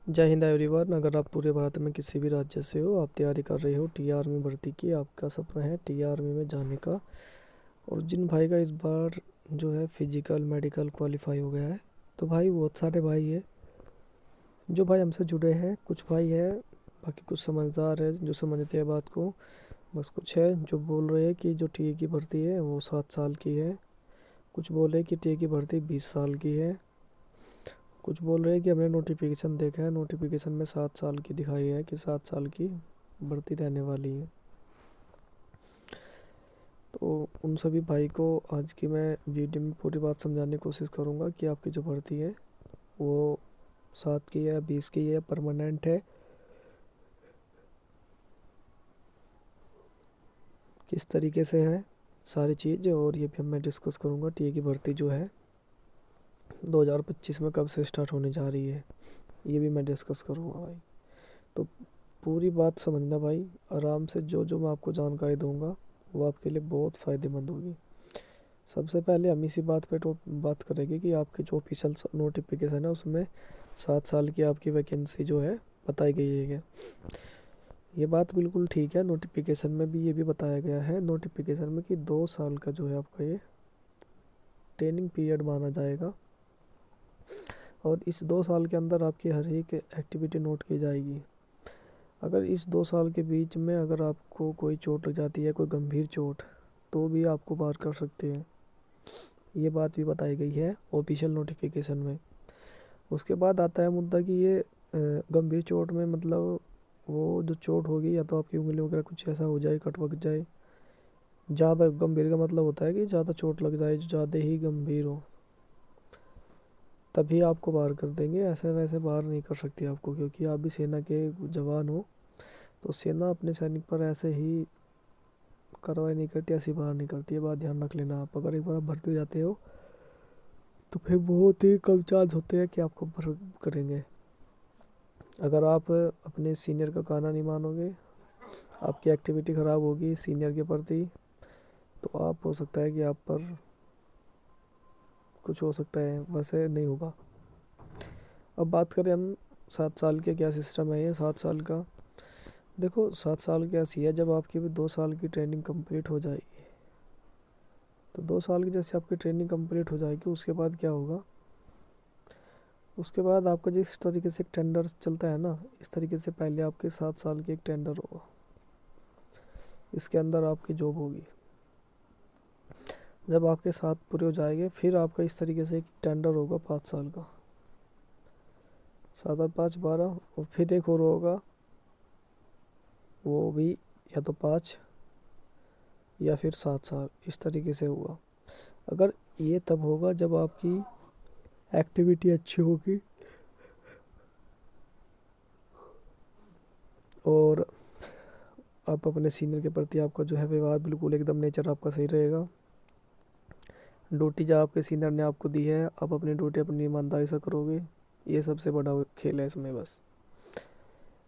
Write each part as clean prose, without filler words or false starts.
जय हिंद एवरीवन। अगर आप पूरे भारत में किसी भी राज्य से हो, आप तैयारी कर रहे हो टी आर्मी भर्ती की, आपका सपना है टी आर्मी में जाने का, और जिन भाई का इस बार जो है फिजिकल मेडिकल क्वालिफाई हो गया है, तो भाई बहुत सारे भाई है जो भाई हमसे जुड़े हैं। कुछ भाई है, बाकी कुछ समझदार है जो समझते हैं बात को। बस कुछ है जो बोल रहे हैं कि जो टी ए की भर्ती है वो 7 साल की है। कुछ बोल रहे हैं कि टी ए की भर्ती 20 साल की है। कुछ बोल रहे हैं कि हमने नोटिफिकेशन देखा है, नोटिफिकेशन में 7 साल की दिखाई है कि 7 साल की भर्ती रहने वाली है। तो उन सभी भाई को आज की मैं वीडियो में पूरी बात समझाने की कोशिश करूँगा कि आपकी जो भर्ती है वो 7 की है, 20 की है, परमानेंट है, किस तरीके से है सारी चीज़। और ये भी मैं डिस्कस करूँगा टी ए की भर्ती जो है 2025 में कब से स्टार्ट होने जा रही है, ये भी मैं डिस्कस करूँगा भाई। तो पूरी बात समझना भाई, आराम से। जो जो मैं आपको जानकारी दूंगा वो आपके लिए बहुत फ़ायदेमंद होगी। सबसे पहले हम इसी बात पे तो बात करेंगे कि आपकी जो ऑफिशियल नोटिफिकेशन है उसमें 7 साल की आपकी वैकेंसी जो है बताई गई है क्या। ये बात बिल्कुल ठीक है, नोटिफिकेशन में भी ये भी बताया गया है नोटिफिकेशन में कि 2 साल का जो है आपका ये ट्रेनिंग पीरियड माना जाएगा, और इस 2 साल के अंदर आपकी हर एक एक्टिविटी नोट की जाएगी। अगर इस 2 साल के बीच में अगर आपको कोई चोट लग जाती है, कोई गंभीर चोट, तो भी आपको बाहर कर सकते हैं। ये बात भी बताई गई है ऑफिशियल नोटिफिकेशन में। उसके बाद आता है मुद्दा कि ये गंभीर चोट में मतलब वो जो चोट होगी या तो आपकी उंगली वगैरह कुछ ऐसा हो जाए, कट वक जाए। ज़्यादा गंभीर का मतलब होता है कि ज़्यादा चोट लग जाए, जो ज़्यादा ही गंभीर हो, तभी आपको बाहर कर देंगे। ऐसे वैसे बाहर नहीं कर सकती आपको, क्योंकि आप भी सेना के जवान हो। तो सेना अपने सैनिक पर ऐसे ही कार्रवाई नहीं करती, ऐसी बाहर नहीं करती है। बात ध्यान रख लेना। आप अगर एक बार भर्ती हो जाते हो तो फिर बहुत ही कम चांस होते हैं कि आपको भर करेंगे। अगर आप अपने सीनियर का कहना नहीं मानोगे, आपकी एक्टिविटी ख़राब होगी सीनियर के प्रति, तो आप हो सकता है कि आप पर कुछ हो सकता है, वैसे नहीं होगा। अब बात करें हम 7 साल के क्या सिस्टम है ये 7 साल का। देखो 7 साल की ऐसी है, जब आपकी भी 2 साल की ट्रेनिंग कंप्लीट हो जाएगी, तो 2 साल की जैसे आपकी ट्रेनिंग कंप्लीट हो जाएगी, उसके बाद क्या होगा, उसके बाद आपका जिस तरीके से एक टेंडर चलता है ना, इस तरीके से पहले आपके 7 साल की एक टेंडर होगा, इसके अंदर आपकी जॉब होगी। जब आपके 7 पूरे हो जाएंगे, फिर आपका इस तरीके से एक टेंडर होगा 5 साल का, 7 और 5 12, और फिर एक और होगा, वो भी या तो 5 या फिर 7 साल, इस तरीके से होगा। अगर ये तब होगा जब आपकी एक्टिविटी अच्छी होगी और आप अपने सीनियर के प्रति आपका जो है व्यवहार बिल्कुल एकदम नेचर आपका सही रहेगा। ड्यूटी जो आपके सीनियर ने आपको दी है, आप अपनी ड्यूटी अपनी ईमानदारी से करोगे। ये सबसे बड़ा खेल है इसमें। बस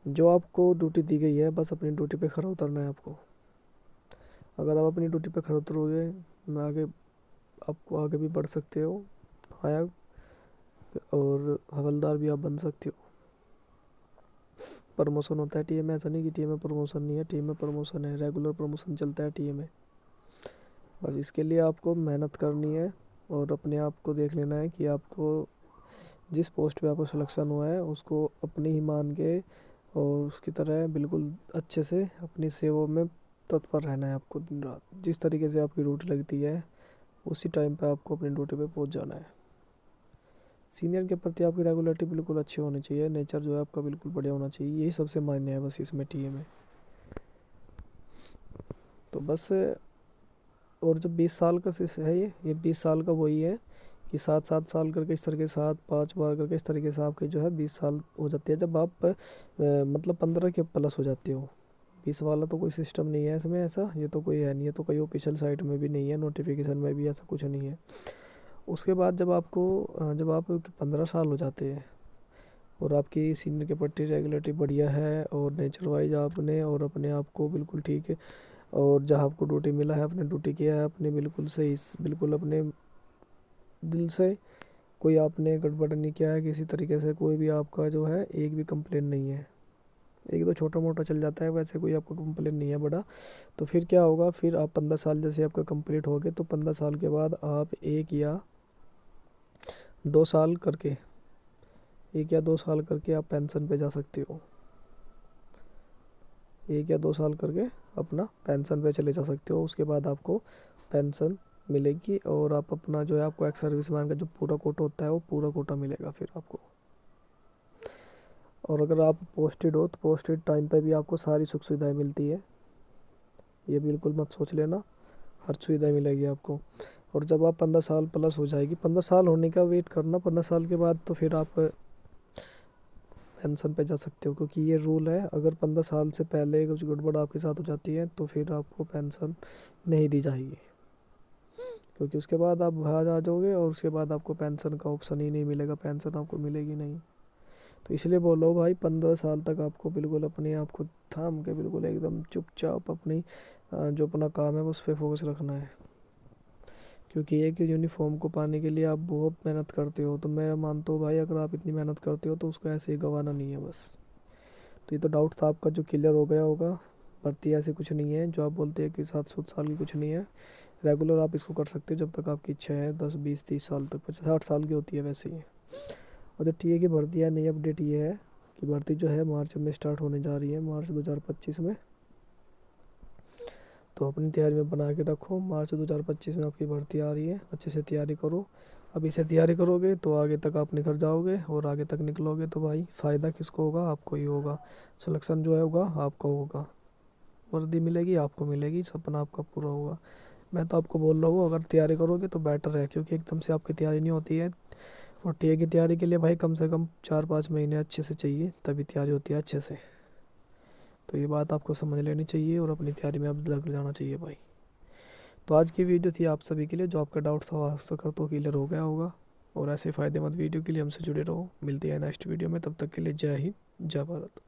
जो आपको ड्यूटी दी गई है, बस अपनी ड्यूटी पे खरा उतरना है आपको। अगर आप अपनी ड्यूटी पे खरा उतरोगे, मैं आगे आपको आगे भी बढ़ सकते हो, नायक और हवलदार भी आप बन सकते हो। प्रमोशन होता है टीए में, ऐसा नहीं कि टीए में प्रमोशन नहीं है, टीए में प्रमोशन है, रेगुलर प्रमोशन चलता है टीए में। बस इसके लिए आपको मेहनत करनी है और अपने आप को देख लेना है कि आपको जिस पोस्ट पे आपको सिलेक्शन हुआ है उसको अपनी ही मान के और उसकी तरह बिल्कुल अच्छे से अपनी सेवा में तत्पर रहना है आपको दिन रात। जिस तरीके से आपकी ड्यूटी लगती है उसी टाइम पे आपको अपनी ड्यूटी पे पहुंच जाना है। सीनियर के प्रति आपकी रेगुलरिटी बिल्कुल अच्छी होनी चाहिए, नेचर जो है आपका बिल्कुल बढ़िया होना चाहिए, यही सबसे मायने है बस इसमें टीए में। तो बस, और जो 20 साल का है ये 20 साल का वही है कि 7 7 साल करके इस तरीके से 7 5 बार करके इस तरीके से आपके जो है 20 साल हो जाती है, जब आप मतलब 15 के प्लस हो जाते हो। 20 वाला तो कोई सिस्टम नहीं है इसमें, ऐसा ये तो कोई है नहीं है, तो कोई ऑफिशियल साइट में भी नहीं है, नोटिफिकेशन में भी ऐसा कुछ नहीं है। उसके बाद जब आपको जब आप 15 साल हो जाते हैं और आपकी सीनियर के प्रति रेगुलरिटी बढ़िया है और नेचर वाइज आपने और अपने आप को बिल्कुल ठीक है, और जहाँ आपको ड्यूटी मिला है अपने ड्यूटी किया है अपने बिल्कुल सही, बिल्कुल अपने दिल से, कोई आपने गड़बड़ नहीं किया है किसी तरीके से, कोई भी आपका जो है एक भी कंप्लेन नहीं है। एक तो छोटा मोटा चल जाता है, वैसे कोई आपका कंप्लेन नहीं है बड़ा। तो फिर क्या होगा, फिर आप 15 साल जैसे आपका कंप्लीट हो गए तो 15 साल के बाद आप 1 या 2 साल करके 1 या 2 साल करके आप पेंशन पे जा सकते हो। 1 या 2 साल करके अपना पेंशन पे चले जा सकते हो। उसके बाद आपको पेंशन मिलेगी और आप अपना जो है आपको एक्स सर्विसमैन का जो पूरा कोटा होता है वो पूरा कोटा मिलेगा फिर आपको। और अगर आप पोस्टेड हो तो पोस्टेड टाइम पे भी आपको सारी सुख सुविधाएं मिलती है, ये बिल्कुल मत सोच लेना, हर सुविधा मिलेगी आपको। और जब आप 15 साल प्लस हो जाएगी, 15 साल होने का वेट करना, 15 साल के बाद तो फिर आप पेंशन पे जा सकते हो, क्योंकि ये रूल है। अगर 15 साल से पहले कुछ गड़बड़ आपके साथ हो जाती है तो फिर आपको पेंशन नहीं दी जाएगी, क्योंकि उसके बाद आप बाहर आ जाओगे और उसके बाद आपको पेंशन का ऑप्शन ही नहीं मिलेगा, पेंशन आपको मिलेगी नहीं। तो इसलिए बोलो भाई, 15 साल तक आपको बिल्कुल अपने आप को थाम के बिल्कुल एकदम चुपचाप अपनी जो अपना काम है उस पर फोकस रखना है। क्योंकि एक यूनिफॉर्म को पाने के लिए आप बहुत मेहनत करते हो, तो मैं मानता हूँ भाई अगर आप इतनी मेहनत करते हो तो उसको ऐसे ही गंवाना नहीं है बस। तो ये तो डाउट था आपका जो क्लियर हो गया होगा। भर्ती ऐसे कुछ नहीं है जो आप बोलते हैं कि 700 साल की, कुछ नहीं है। रेगुलर आप इसको कर सकते हो जब तक आपकी इच्छा है, 10 20 30 साल तक, 50 60 साल की होती है वैसे ही। और जो टी ए की भर्ती है, नई अपडेट ये है कि भर्ती जो है मार्च में स्टार्ट होने जा रही है, मार्च 2025 में। तो अपनी तैयारी में बना के रखो, मार्च 2025 में आपकी भर्ती आ रही है, अच्छे से तैयारी करो। अभी से तैयारी करोगे तो आगे तक आप निखर जाओगे, और आगे तक निकलोगे तो भाई फ़ायदा किसको होगा, आपको ही होगा। सिलेक्शन जो है होगा आपका होगा, वर्दी मिलेगी आपको मिलेगी, सपना आपका पूरा होगा। मैं तो आपको बोल रहा हूँ अगर तैयारी करोगे तो बेटर है, क्योंकि एकदम से आपकी तैयारी नहीं होती है। और टी ए की तैयारी के लिए भाई कम से कम 4 5 महीने अच्छे से चाहिए, तभी तैयारी होती है अच्छे से। तो ये बात आपको समझ लेनी चाहिए और अपनी तैयारी में अब लग जाना चाहिए भाई। तो आज की वीडियो थी आप सभी के लिए, जो आपका डाउट था आशा करता हूँ क्लियर हो गया होगा। और ऐसे फ़ायदेमंद वीडियो के लिए हमसे जुड़े रहो, मिलते हैं नेक्स्ट वीडियो में, तब तक के लिए जय हिंद जय भारत।